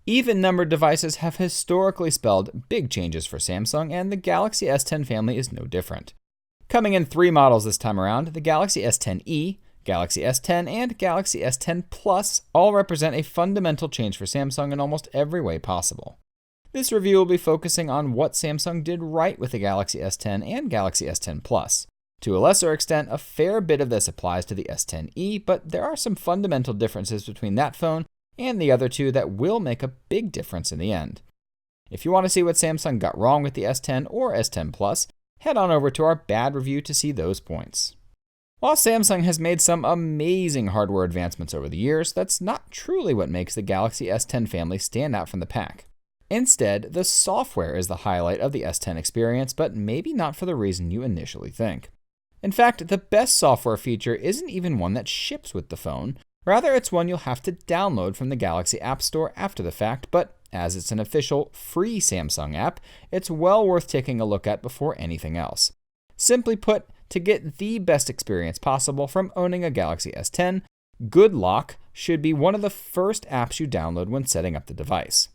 Even-numbered devices have historically spelled big changes for Samsung, and the Galaxy S10 family is no different. Coming in 3 models this time around, the Galaxy S10e, Galaxy S10, and Galaxy S10 Plus all represent a fundamental change for Samsung in almost every way possible. This review will be focusing on what Samsung did right with the Galaxy S10 and Galaxy S10 Plus. To a lesser extent, a fair bit of this applies to the S10e, but there are some fundamental differences between that phone and the other two that will make a big difference in the end. If you want to see what Samsung got wrong with the S10 or S10 Plus, head on over to our bad review to see those points. While Samsung has made some amazing hardware advancements over the years, that's not truly what makes the Galaxy S10 family stand out from the pack. Instead, the software is the highlight of the S10 experience, but maybe not for the reason you initially think. In fact, the best software feature isn't even one that ships with the phone. Rather, it's one you'll have to download from the Galaxy App Store after the fact, but as it's an official free Samsung app, it's well worth taking a look at before anything else. Simply put, to get the best experience possible from owning a Galaxy S10, Good Lock should be one of the first apps you download when setting up the device.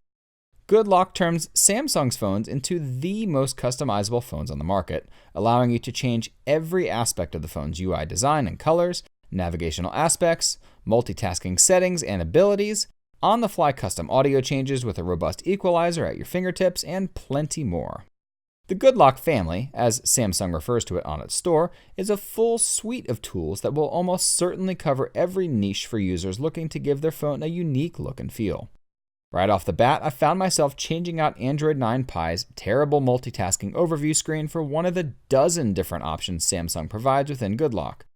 Good Lock turns Samsung's phones into the most customizable phones on the market, allowing you to change every aspect of the phone's UI design and colors, navigational aspects, multitasking settings and abilities, on-the-fly custom audio changes with a robust equalizer at your fingertips, and plenty more. The Good Lock family, as Samsung refers to it on its store, is a full suite of tools that will almost certainly cover every niche for users looking to give their phone a unique look and feel. Right off the bat, I found myself changing out Android 9 Pie's terrible multitasking overview screen for one of the dozen different options Samsung provides within Good Lock.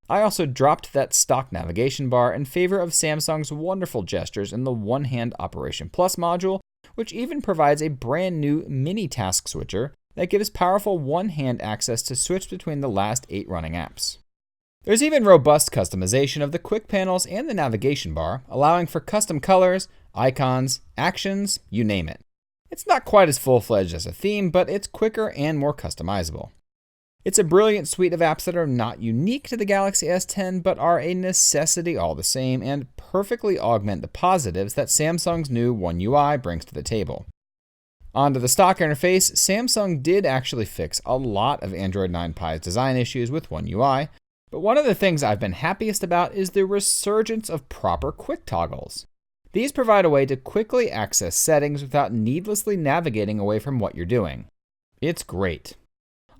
I also dropped that stock navigation bar in favor of Samsung's wonderful gestures in the One Hand Operation Plus module, which even provides a brand new mini task switcher that gives powerful one-hand access to switch between the last 8 running apps. There's even robust customization of the quick panels and the navigation bar, allowing for custom colors, icons, actions, you name it. It's not quite as full-fledged as a theme, but it's quicker and more customizable. It's a brilliant suite of apps that are not unique to the Galaxy S10, but are a necessity all the same and perfectly augment the positives that Samsung's new One UI brings to the table. Onto the stock interface, Samsung did actually fix a lot of Android 9 Pie's design issues with One UI, but one of the things I've been happiest about is the resurgence of proper quick toggles. These provide a way to quickly access settings without needlessly navigating away from what you're doing. It's great.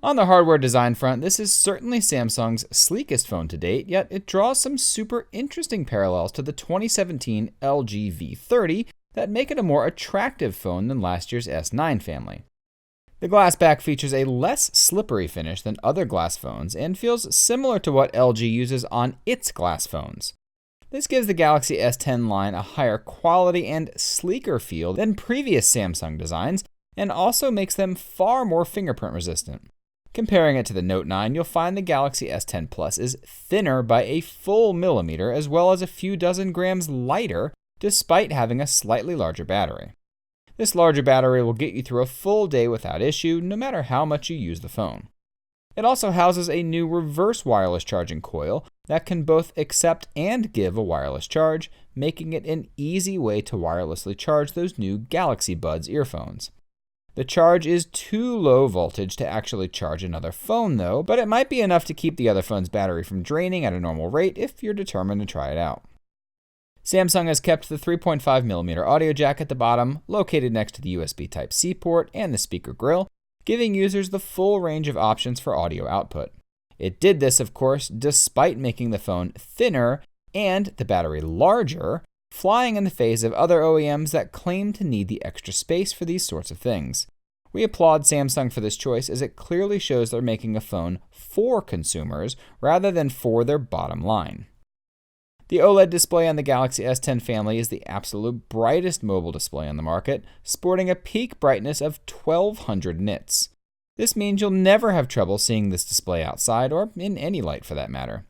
On the hardware design front, this is certainly Samsung's sleekest phone to date, yet it draws some super interesting parallels to the 2017 LG V30 that make it a more attractive phone than last year's S9 family. The glass back features a less slippery finish than other glass phones and feels similar to what LG uses on its glass phones. This gives the Galaxy S10 line a higher quality and sleeker feel than previous Samsung designs, and also makes them far more fingerprint resistant. Comparing it to the Note 9, you'll find the Galaxy S10 Plus is thinner by a full millimeter as well as a few dozen grams lighter, despite having a slightly larger battery. This larger battery will get you through a full day without issue, no matter how much you use the phone. It also houses a new reverse wireless charging coil that can both accept and give a wireless charge, making it an easy way to wirelessly charge those new Galaxy Buds earphones. The charge is too low voltage to actually charge another phone though, but it might be enough to keep the other phone's battery from draining at a normal rate if you're determined to try it out. Samsung has kept the 3.5mm audio jack at the bottom, located next to the USB Type-C port and the speaker grill, giving users the full range of options for audio output. It did this, of course, despite making the phone thinner and the battery larger, flying in the face of other OEMs that claim to need the extra space for these sorts of things. We applaud Samsung for this choice as it clearly shows they're making a phone for consumers rather than for their bottom line. The OLED display on the Galaxy S10 family is the absolute brightest mobile display on the market, sporting a peak brightness of 1200 nits. This means you'll never have trouble seeing this display outside or in any light for that matter.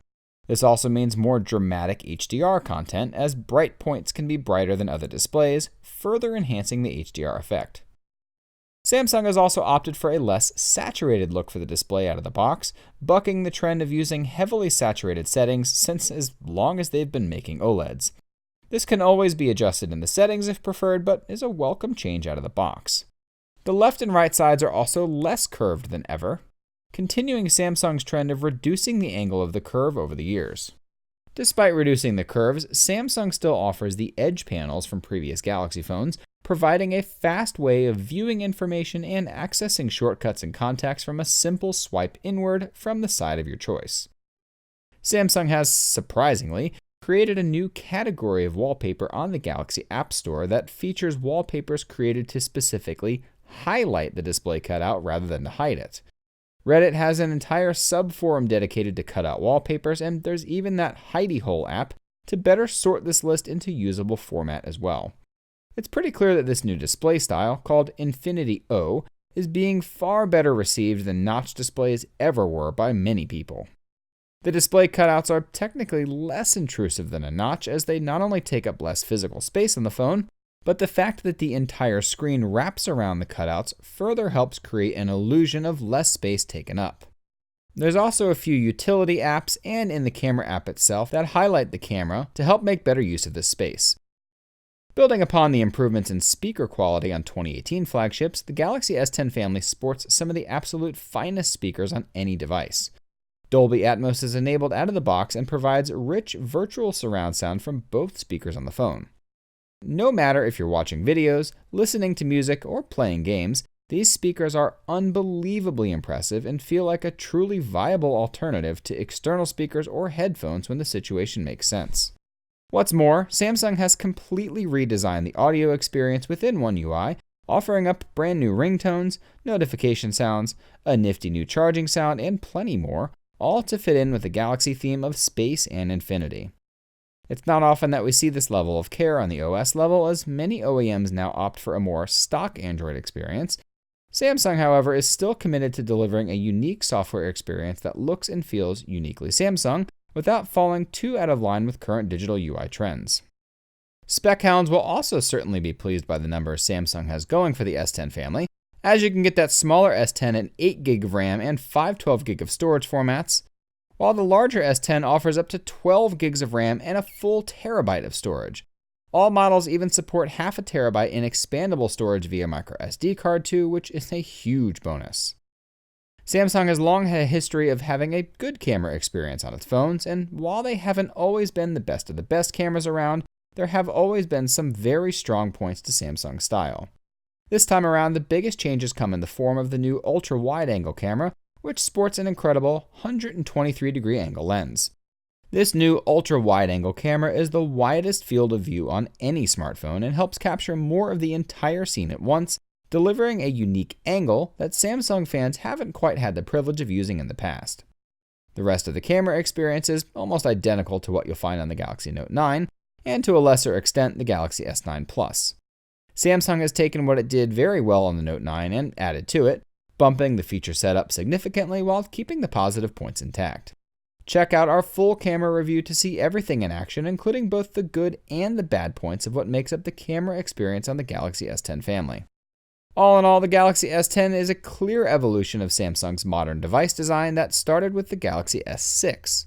This also means more dramatic HDR content, as bright points can be brighter than other displays, further enhancing the HDR effect. Samsung has also opted for a less saturated look for the display out of the box, bucking the trend of using heavily saturated settings since as long as they've been making OLEDs. This can always be adjusted in the settings if preferred, but is a welcome change out of the box. The left and right sides are also less curved than ever, continuing Samsung's trend of reducing the angle of the curve over the years. Despite reducing the curves, Samsung still offers the edge panels from previous Galaxy phones, providing a fast way of viewing information and accessing shortcuts and contacts from a simple swipe inward from the side of your choice. Samsung has, surprisingly, created a new category of wallpaper on the Galaxy App Store that features wallpapers created to specifically highlight the display cutout rather than to hide it. Reddit has an entire subforum dedicated to cutout wallpapers, and there's even that hidey hole app to better sort this list into usable format as well. It's pretty clear that this new display style, called InfinityO, is being far better received than notch displays ever were by many people. The display cutouts are technically less intrusive than a notch, as they not only take up less physical space on the phone, but the fact that the entire screen wraps around the cutouts further helps create an illusion of less space taken up. There's also a few utility apps and in the camera app itself that highlight the camera to help make better use of this space. Building upon the improvements in speaker quality on 2018 flagships, the Galaxy S10 family sports some of the absolute finest speakers on any device. Dolby Atmos is enabled out of the box and provides rich virtual surround sound from both speakers on the phone. No matter if you're watching videos, listening to music, or playing games, these speakers are unbelievably impressive and feel like a truly viable alternative to external speakers or headphones when the situation makes sense. What's more, Samsung has completely redesigned the audio experience within One UI, offering up brand new ringtones, notification sounds, a nifty new charging sound, and plenty more, all to fit in with the Galaxy theme of space and infinity. It's not often that we see this level of care on the OS level, as many OEMs now opt for a more stock Android experience. Samsung, however, is still committed to delivering a unique software experience that looks and feels uniquely Samsung, without falling too out of line with current digital UI trends. Spec hounds will also certainly be pleased by the numbers Samsung has going for the S10 family, as you can get that smaller S10 at 8GB of RAM and 512GB of storage formats, while the larger S10 offers up to 12GB of RAM and a full terabyte of storage. All models even support half a terabyte in expandable storage via microSD card too, which is a huge bonus. Samsung has long had a history of having a good camera experience on its phones, and while they haven't always been the best of the best cameras around, there have always been some very strong points to Samsung's style. This time around, the biggest changes come in the form of the new ultra-wide-angle camera, which sports an incredible 123-degree angle lens. This new ultra-wide-angle camera is the widest field of view on any smartphone and helps capture more of the entire scene at once, delivering a unique angle that Samsung fans haven't quite had the privilege of using in the past. The rest of the camera experience is almost identical to what you'll find on the Galaxy Note 9, and to a lesser extent the Galaxy S9 Plus. Samsung has taken what it did very well on the Note 9 and added to it, bumping the feature set up significantly while keeping the positive points intact. Check out our full camera review to see everything in action, including both the good and the bad points of what makes up the camera experience on the Galaxy S10 family. All in all, the Galaxy S10 is a clear evolution of Samsung's modern device design that started with the Galaxy S6.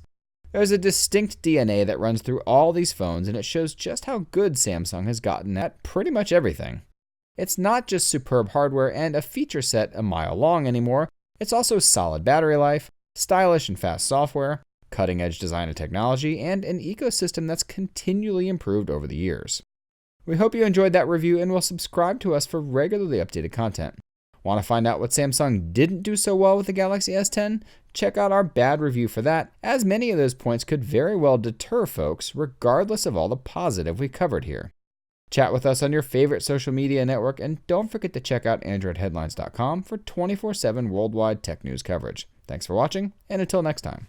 There's a distinct DNA that runs through all these phones, and it shows just how good Samsung has gotten at pretty much everything. It's not just superb hardware and a feature set a mile long anymore, it's also solid battery life, stylish and fast software, cutting-edge design and technology, and an ecosystem that's continually improved over the years. We hope you enjoyed that review and will subscribe to us for regularly updated content. Want to find out what Samsung didn't do so well with the Galaxy S10? Check out our bad review for that, as many of those points could very well deter folks regardless of all the positive we covered here. Chat with us on your favorite social media network, and don't forget to check out AndroidHeadlines.com for 24/7 worldwide tech news coverage. Thanks for watching, and until next time.